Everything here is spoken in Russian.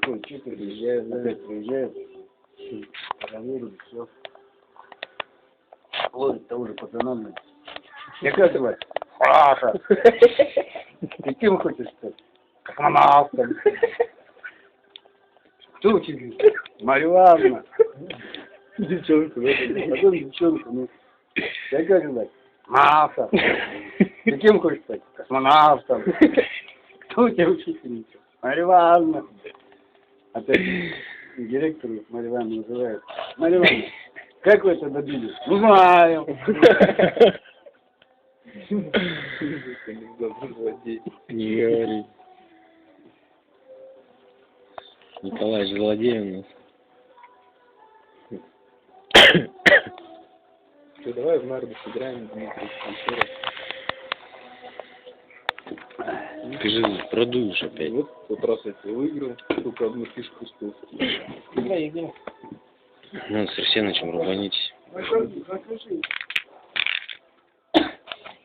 такой, что приезжают, опять приезжают. Проверили, все. Ловит-то уже пацанам. Я как звать? Паша. Ты кем хочешь стать? Космонавтом. Кто учитель? Марья. Девчонку, да? Потом девчонку, ну. Я как звать? Маша. Ты кем хочешь стать? Космонавтом. Кто у тебя учительница? Марья Ивановна. Опять директору Марья Ивановна называют. Марья Ивановна, как вы это добились? Не знаю. Не говори. Николай злодей у нас. Все, давай в нарды сыграем, Дмитрий, еще раз. Ты же продуешь опять. Вот в тот раз я тебе выиграл, только одну фишку успел. Играй, играй. Ну, с Арсенычем рубанитесь. Закажи.